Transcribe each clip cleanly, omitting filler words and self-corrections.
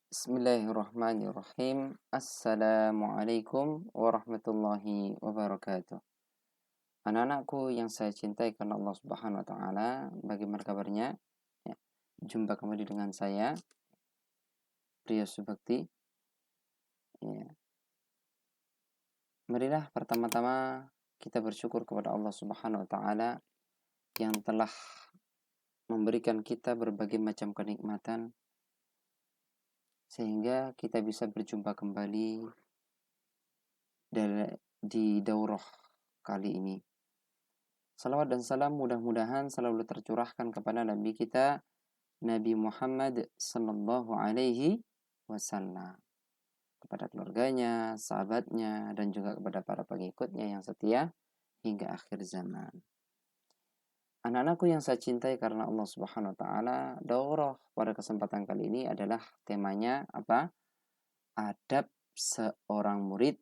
Bismillahirrahmanirrahim. Assalamualaikum warahmatullahi wabarakatuh. Anak-anakku yang saya cintai karena Allah Subhanahu wa taala, bagaimana kabarnya? Ya, jumpa kembali dengan saya, Priyo Subakti. Ya. Marilah pertama-tama kita bersyukur kepada Allah Subhanahu wa taala yang telah memberikan kita berbagai macam kenikmatan sehingga kita bisa berjumpa kembali di daurah kali ini. Salawat dan salam mudah-mudahan selalu tercurahkan kepada Nabi kita Nabi Muhammad sallallahu alaihi wasallam, kepada keluarganya, sahabatnya, dan juga kepada para pengikutnya yang setia hingga akhir zaman. Anak-anakku yang saya cintai karena Allah Subhanahu wa taala, daurah pada kesempatan kali ini adalah temanya apa? Adab seorang murid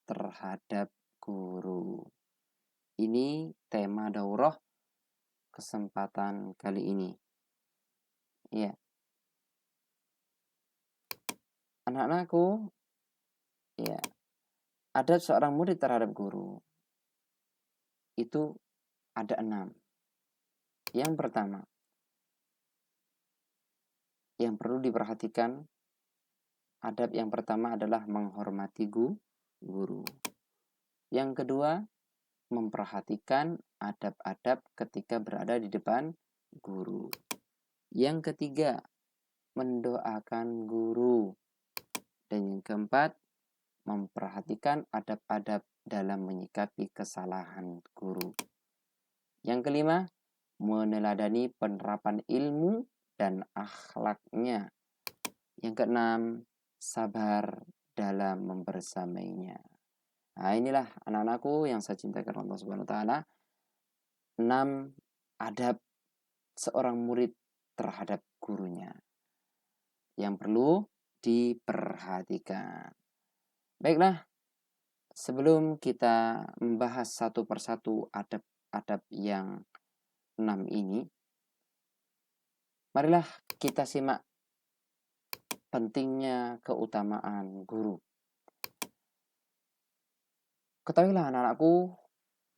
terhadap guru. Ini tema daurah kesempatan kali ini. Ya, anak-anakku, ya, adab seorang murid terhadap guru itu ada 6. Yang pertama, yang perlu diperhatikan, adab yang pertama adalah menghormati guru. Yang kedua, memperhatikan adab-adab ketika berada di depan guru. Yang ketiga, mendoakan guru. Dan yang keempat, memperhatikan adab-adab dalam menyikapi kesalahan guru. Yang kelima, meneladani penerapan ilmu dan akhlaknya. Yang keenam, sabar dalam membersamainya. Nah, inilah anak-anakku yang saya cintai karena Allah Subhanahu wa taala. 6 adab seorang murid terhadap gurunya yang perlu diperhatikan. Baiklah, sebelum kita membahas satu persatu adab-adab yang 6 ini, marilah kita simak pentingnya keutamaan guru. Ketahuilah anak-anakku,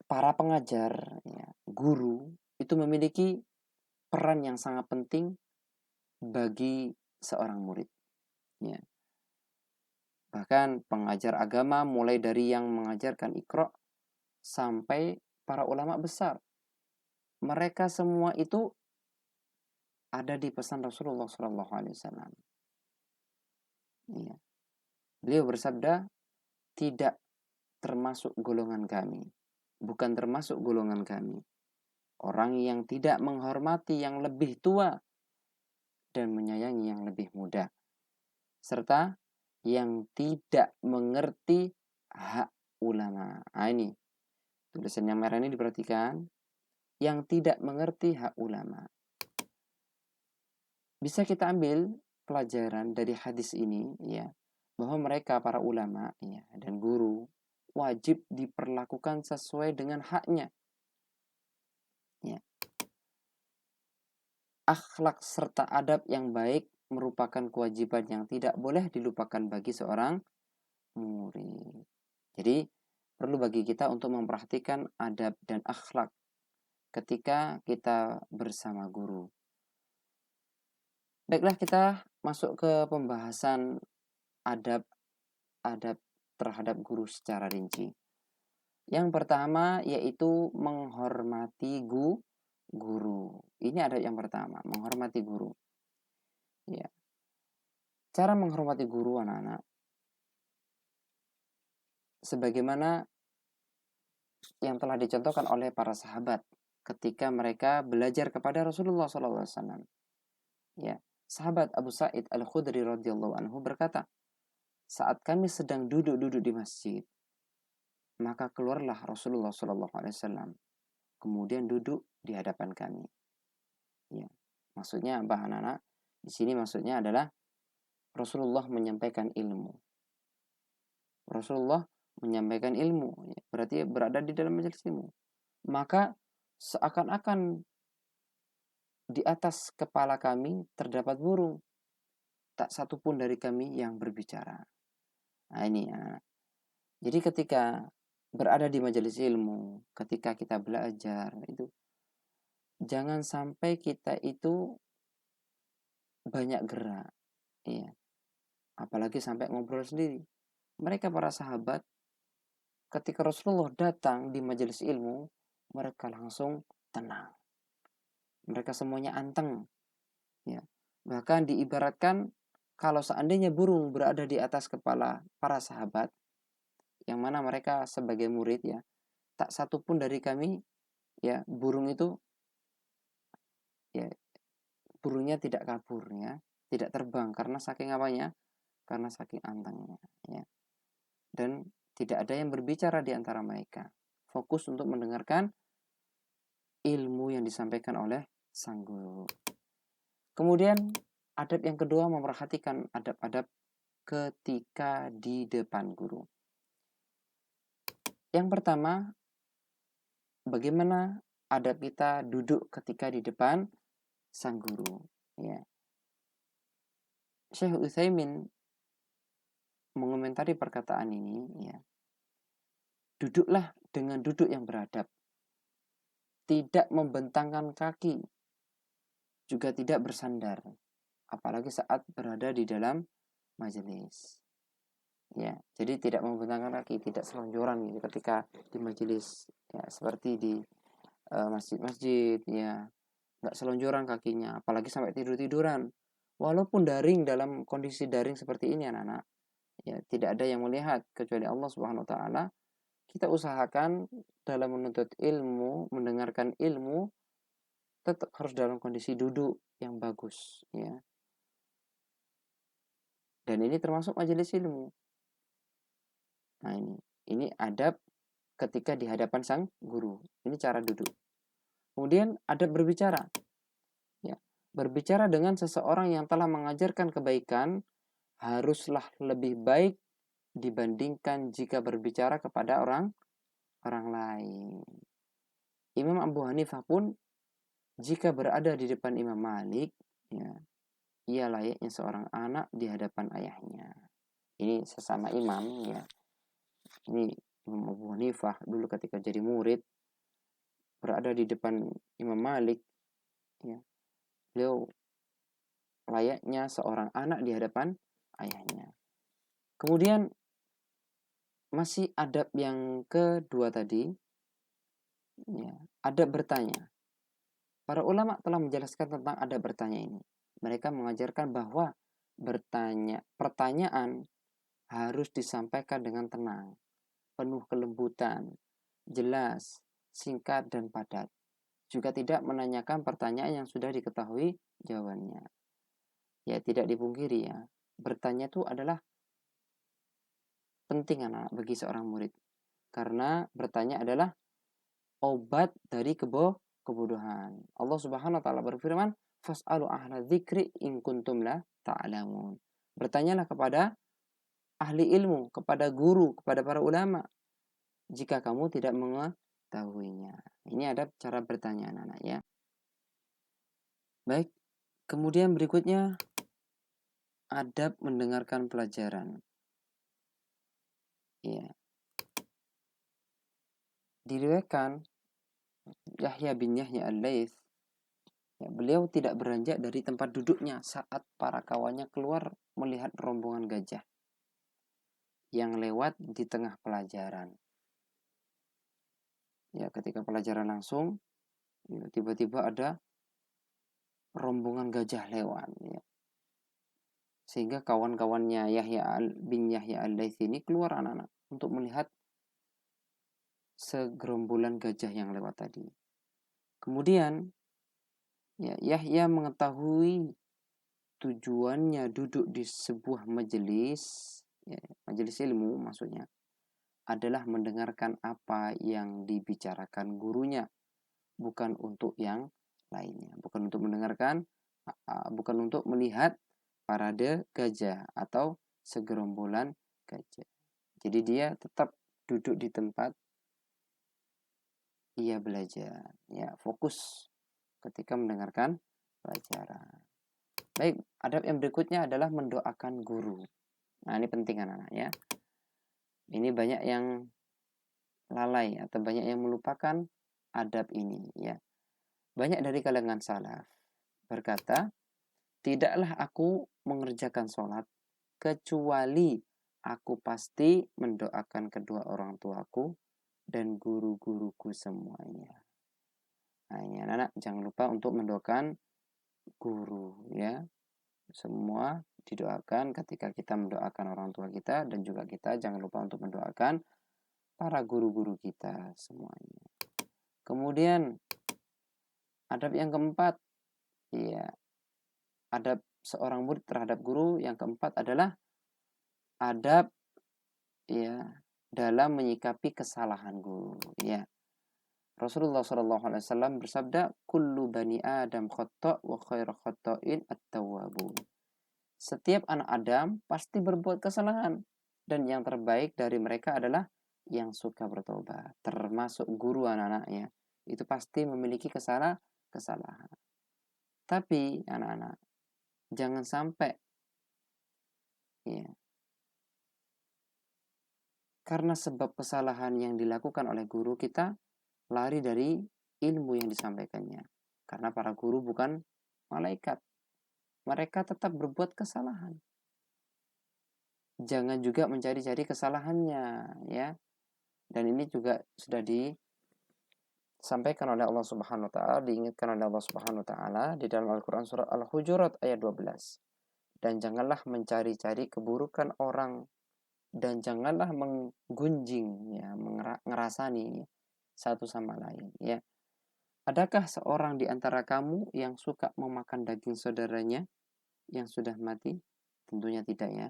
para pengajar, ya, guru itu memiliki peran yang sangat penting bagi seorang murid. Ya. Bahkan pengajar agama mulai dari yang mengajarkan Iqra sampai para ulama besar. Mereka semua itu ada di pesan Rasulullah SAW. Ya. Beliau bersabda, tidak termasuk golongan kami, bukan termasuk golongan kami, orang yang tidak menghormati yang lebih tua dan menyayangi yang lebih muda, serta yang tidak mengerti hak ulama. Nah, ini tulisan yang merah ini diperhatikan, yang tidak mengerti hak ulama. Bisa kita ambil pelajaran dari hadis ini, ya, bahwa mereka para ulama, ya, dan guru wajib diperlakukan sesuai dengan haknya. Ya. Akhlak serta adab yang baik merupakan kewajiban yang tidak boleh dilupakan bagi seorang murid. Jadi perlu bagi kita untuk memperhatikan adab dan akhlak ketika kita bersama guru. Baiklah, kita masuk ke pembahasan adab terhadap guru secara rinci. Yang pertama yaitu menghormati guru. Ini adab yang pertama, menghormati guru. Ya. Cara menghormati guru, anak-anak, sebagaimana yang telah dicontohkan oleh para sahabat ketika mereka belajar kepada Rasulullah SAW. Ya, sahabat Abu Sa'id Al-Khudri radhiyallahu anhu berkata, saat kami sedang duduk-duduk di masjid, maka keluarlah Rasulullah SAW, kemudian duduk di hadapan kami. Ya, maksudnya apa, anak-anak? Di sini maksudnya adalah Rasulullah menyampaikan ilmu. Rasulullah menyampaikan ilmu, ya, berarti berada di dalam majelis ilmu. Maka seakan-akan di atas kepala kami terdapat burung. tak satu pun dari kami yang berbicara. Nah ini ya. Jadi ketika berada di majelis ilmu, ketika kita belajar itu, jangan sampai kita itu banyak gerak, ya. Apalagi sampai ngobrol sendiri. Mereka para sahabat, ketika Rasulullah datang di majelis ilmu, mereka langsung tenang. Mereka semuanya anteng, ya. Bahkan diibaratkan kalau seandainya burung berada di atas kepala para sahabat, yang mana mereka sebagai murid, ya, tak satu pun dari kami, ya, burung itu, ya, burungnya tidak kabur, ya, tidak terbang karena saking apanya? Karena saking antengnya, ya. Dan tidak ada yang berbicara di antara mereka. Fokus untuk mendengarkan ilmu yang disampaikan oleh sang guru. Kemudian adab yang kedua, memperhatikan adab-adab ketika di depan guru. Yang pertama, bagaimana adab kita duduk ketika di depan sang guru, ya. Syekh Utsaimin mengomentari perkataan ini, ya. Duduklah dengan duduk yang beradab. Tidak membentangkan kaki, juga tidak bersandar, apalagi saat berada di dalam majelis. Ya, jadi tidak membentangkan kaki, tidak selonjoran gitu ketika di majelis, ya, seperti di masjid-masjid, ya, nggak selonjoran kakinya, apalagi sampai tidur-tiduran. Walaupun daring, dalam kondisi daring seperti ini anak-anak, ya, tidak ada yang melihat kecuali Allah Subhanahu wa taala. Kita usahakan dalam menuntut ilmu, mendengarkan ilmu, tetap harus dalam kondisi duduk yang bagus, ya. Dan ini termasuk majelis ilmu. Nah, ini adab ketika di hadapan sang guru. Ini cara duduk. Kemudian adab berbicara. Ya, berbicara dengan seseorang yang telah mengajarkan kebaikan haruslah lebih baik dibandingkan jika berbicara kepada orang lain. Imam Abu Hanifah pun jika berada di depan Imam Malik, ya, ia layaknya seorang anak di hadapan ayahnya. Ini sesama imam, ya. Ini Imam Abu Hanifah dulu ketika jadi murid berada di depan Imam Malik, ya. Beliau layaknya seorang anak di hadapan ayahnya. Kemudian masih adab yang kedua tadi, ya, adab bertanya. Para ulama telah menjelaskan tentang adab bertanya ini. Mereka mengajarkan bahwa pertanyaan harus disampaikan dengan tenang, penuh kelembutan, jelas, singkat, dan padat. Juga tidak menanyakan pertanyaan yang sudah diketahui jawabannya. Ya, tidak dipungkiri, ya, bertanya itu adalah penting anak bagi seorang murid. Karena bertanya adalah obat dari kebodohan. Allah Subhanahu wa taala berfirman, "Fas'alu ahla dzikri in kuntum la ta'lamun." Bertanyalah kepada ahli ilmu, kepada guru, kepada para ulama jika kamu tidak mengetahuinya. Ini ada cara bertanya anak-anak, ya. Baik, kemudian berikutnya adab mendengarkan pelajaran. Ya. Diriwayatkan Yahya bin Yahya al-Laits, ya, beliau tidak beranjak dari tempat duduknya saat para kawannya keluar melihat rombongan gajah yang lewat di tengah pelajaran. Ya, ketika pelajaran langsung, ya, tiba-tiba ada rombongan gajah lewat, ya. Sehingga kawan-kawannya bin Yahya al-Laits ini keluar anak-anak untuk melihat segerombolan gajah yang lewat tadi. Kemudian, ya, Yahya mengetahui tujuannya duduk di sebuah majelis, ya, majelis ilmu maksudnya, adalah mendengarkan apa yang dibicarakan gurunya, bukan untuk yang lainnya, bukan untuk mendengarkan, bukan untuk melihat parade gajah atau segerombolan gajah. Jadi dia tetap duduk di tempat ia belajar, ya, fokus ketika mendengarkan pelajaran. Baik, adab yang berikutnya adalah mendoakan guru. Nah, ini penting anak-anak ya. Ini banyak yang lalai atau banyak yang melupakan adab ini ya. Banyak dari kalangan salaf berkata, tidaklah aku mengerjakan sholat kecuali aku pasti mendoakan kedua orang tuaku dan guru-guruku semuanya. Nah, ini anak-anak jangan lupa untuk mendoakan guru ya. Semua didoakan ketika kita mendoakan orang tua kita, dan juga kita jangan lupa untuk mendoakan para guru-guru kita semuanya. Kemudian adab yang keempat, ya, adab seorang murid terhadap guru yang keempat adalah adab ya dalam menyikapi kesalahan guru ya. Rasulullah SAW bersabda, kullu bani Adam khata' wa khairu khata'in at-tawwabun. Setiap anak Adam pasti berbuat kesalahan, dan yang terbaik dari mereka adalah yang suka bertobat. Termasuk guru anak-anaknya, itu pasti memiliki kesalahan. Tapi anak-anak, jangan sampai ya, karena sebab kesalahan yang dilakukan oleh guru kita lari dari ilmu yang disampaikannya. Karena para guru bukan malaikat. Mereka tetap berbuat kesalahan. Jangan juga mencari-cari kesalahannya ya. Dan ini juga sudah disampaikan oleh Allah Subhanahu wa taala, diingatkan oleh Allah Subhanahu wa taala di dalam Al-Qur'an surah Al-Hujurat ayat 12. Dan janganlah mencari-cari keburukan orang, dan janganlah menggunjing ya, ngerasani satu sama lain ya. Adakah seorang di antara kamu yang suka memakan daging saudaranya yang sudah mati? Tentunya tidak ya.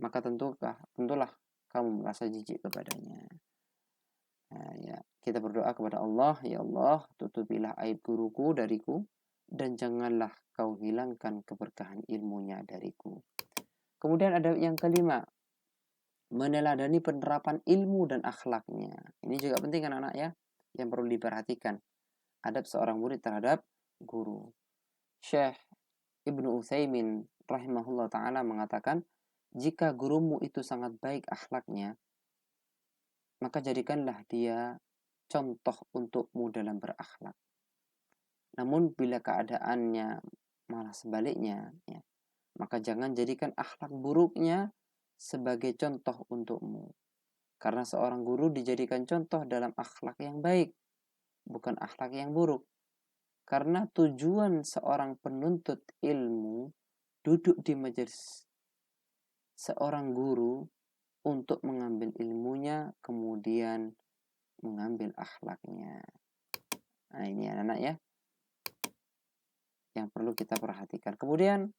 Maka tentulah kamu merasa jijik kepadanya. Nah, ya, kita berdoa kepada Allah, ya Allah, tutupilah aib guruku dariku, dan janganlah kau hilangkan keberkahan ilmunya dariku. Kemudian ada yang kelima, meneladani penerapan ilmu dan akhlaknya. Ini juga penting anak-anak ya, yang perlu diperhatikan. Adab seorang murid terhadap guru. Syekh Ibnu Utsaimin rahimahullah ta'ala mengatakan, jika gurumu itu sangat baik akhlaknya, maka jadikanlah dia contoh untukmu dalam berakhlak. Namun bila keadaannya malah sebaliknya, ya, maka jangan jadikan akhlak buruknya sebagai contoh untukmu. Karena seorang guru dijadikan contoh dalam akhlak yang baik, bukan akhlak yang buruk. Karena tujuan seorang penuntut ilmu duduk di majelis seorang guru untuk mengambil ilmunya, kemudian mengambil akhlaknya. Nah, ini anak-anak ya, yang perlu kita perhatikan. Kemudian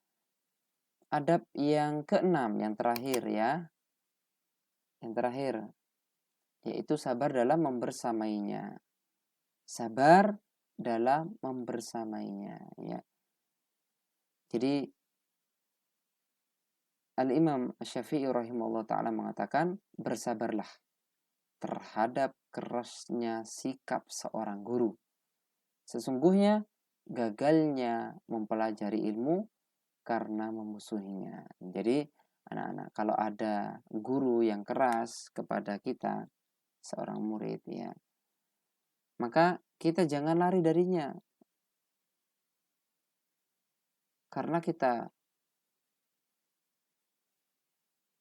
adab yang keenam, yang terakhir ya. Yang terakhir, yaitu sabar dalam membersamainya. Sabar dalam membersamainya ya. Jadi Al-Imam Syafi'i rahimahullah ta'ala mengatakan, bersabarlah terhadap kerasnya sikap seorang guru. Sesungguhnya gagalnya mempelajari ilmu karena memusuhinya. Jadi anak-anak, kalau ada guru yang keras kepada kita, seorang murid ya, maka kita jangan lari darinya. Karena kita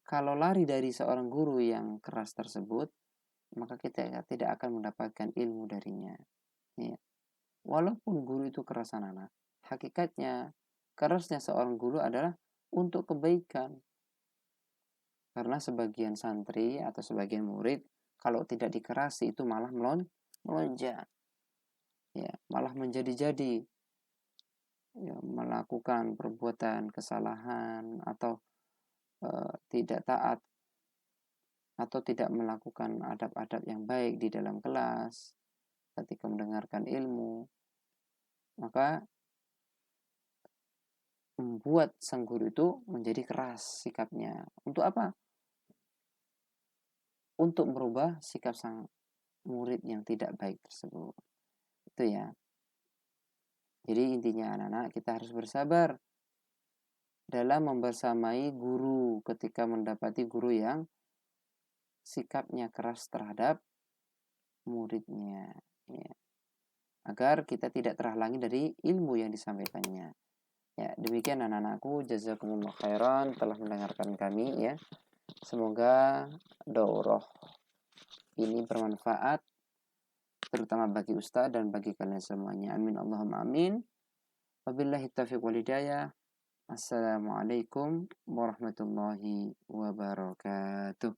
kalau lari dari seorang guru yang keras tersebut, maka kita tidak akan mendapatkan ilmu darinya. Ya. Walaupun guru itu keras anak-anak, hakikatnya kerasnya seorang guru adalah untuk kebaikan. Karena sebagian santri atau sebagian murid, kalau tidak dikerasi itu malah melonjak. Ya, malah menjadi-jadi. Ya, melakukan perbuatan kesalahan atau tidak taat atau tidak melakukan adab-adab yang baik di dalam kelas ketika mendengarkan ilmu, maka membuat sang guru itu menjadi keras sikapnya. Untuk apa? Untuk merubah sikap sang murid yang tidak baik tersebut. Itu ya. Jadi intinya anak-anak, kita harus bersabar dalam membersamai guru ketika mendapati guru yang sikapnya keras terhadap muridnya, ya. Agar kita tidak terhalangi dari ilmu yang disampaikannya. Ya, demikian anak-anakku, jazakumullah khairan telah mendengarkan kami, ya. Semoga daurah ini bermanfaat terutama bagi ustaz dan bagi kalian semuanya. Amin Allahumma amin. Wabillahi taufiq wal hidayah. Assalamualaikum warahmatullahi wabarakatuh.